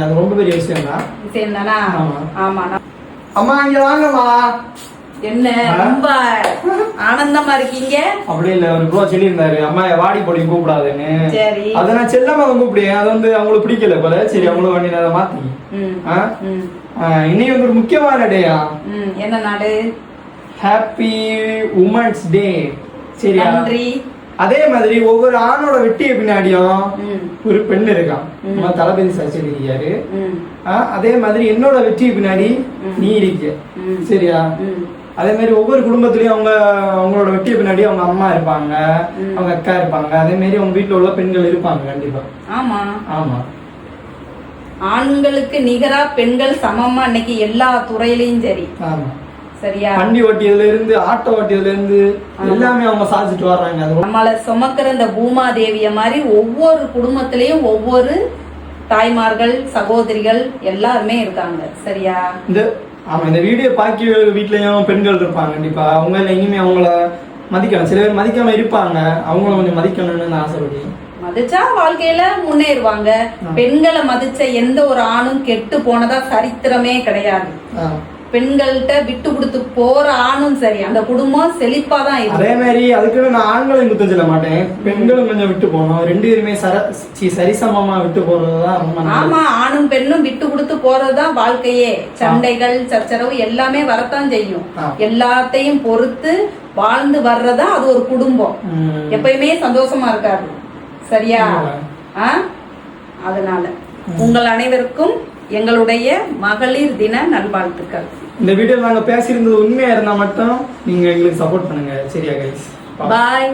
அது ரொம்ப பெரிய விஷயம் தான். விஷயம் தானா? ஆமா. அம்மா இங்க வாங்கம்மா. என்ன ரொம்ப ஆனந்தமா இருக்கீங்க? அப்படி இல்ல, ஒரு ப்ரோ சொல்லியிருந்தாரு அம்மா வாடி போடி கூப்பிடாதுன்னு. சரி, அதை நான் செல்லமா கூப்பிடுவேன். அது வந்து அவங்களுக்கு பிடிக்கல போல. சரி அவங்களும் வண்டி அதை மாத்தி. இன்னைக்கு வந்து ஒரு முக்கியமான டேயா. என்ன நாடு? Happy women's day. சரியா? நன்றி. அதே மாதிரி ஒவ்வொரு ஆணோட வெட்டிய பின்னாடியும் ஒரு பெண் இருக்கான். தளபதி சார் சொல்லியிருக்காரு. அதே மாதிரி என்னோட வெற்றிய பின்னாடி நீ இருக்க. சரியா? அதே மாதிரி ஒவ்வொரு குடும்பத்திலயும் அவங்களோட வெட்டிய பின்னாடி அவங்க அம்மா இருப்பாங்க, அவங்க அக்கா இருப்பாங்க. அதே மாதிரி அவங்க வீட்டுல உள்ள பெண்கள் இருப்பாங்க கண்டிப்பா. ஆமா ஆமா. ஆண்களுக்கு நிகரா பெண்கள் சமமா இன்னைக்கு எல்லா துறையிலயும் சரி. ஆமா. சரியா? வண்டி ஓட்டியதுல இருந்து ஆட்டோ ஓட்டியதுல இருந்து எல்லாமே அவங்க சாதிச்சுட்டு வர்றாங்க. நம்மள சுமக்கிற இந்த பூமாதேவிய மாதிரி ஒவ்வொரு குடும்பத்திலயும் ஒவ்வொரு தாய்மார்கள், சகோதரிகள் எல்லாருமே இருக்காங்க. சரியா? இந்த வீடியோ பாக்கி வீட்லயும் பெண்கள் இருப்பாங்க கண்டிப்பா. அவங்க இனிமே அவங்கள மதிக்கணும். சில பேர் மதிக்காம இருப்பாங்க, அவங்கள கொஞ்சம் மதிக்கணும்னு ஆசைப்படுறேன். மதிச்சா வாழ்க்கையில முன்னேறுவாங்க. பெண்களை மதிச்ச எந்த ஒரு ஆணும் கெட்டு போனதா சரித்திரமே கிடையாது. பெண்கள்கிட்ட விட்டு கொடுத்து போற ஆணும் சரி, அந்த குடும்பம் செழிப்பாதான் இருக்கு. அதே மாதிரி அதுக்குன்னு நான் ஆண்களையும் குத்தம் சொல்ல மாட்டேன், பெண்களும் கொஞ்சம் விட்டு போகணும். ரெண்டு பேருமே சரிசமமா விட்டு போறதுதான் ரொம்ப. ஆமா, ஆணும் பெண்ணும் விட்டு கொடுத்து போறதுதான் வாழ்க்கையே. சண்டைகள், சச்சரவு எல்லாமே வரத்தான் செய்யும். எல்லாத்தையும் பொறுத்து வாழ்ந்து வர்றதா அது ஒரு குடும்பம். எப்பயுமே சந்தோஷமா இருக்காது. சரியா? அதனால உங்கள் அனைவருக்கும் எங்களுடைய மகளிர் தின நல்வாழ்த்துக்கள். இந்த வீடியோ நாங்க பேசியிருந்தது உண்மையா இருந்தா மட்டும் நீங்க எங்களுக்கு சப்போர்ட் பண்ணுங்க. சரியா கைஸ்? பாய்.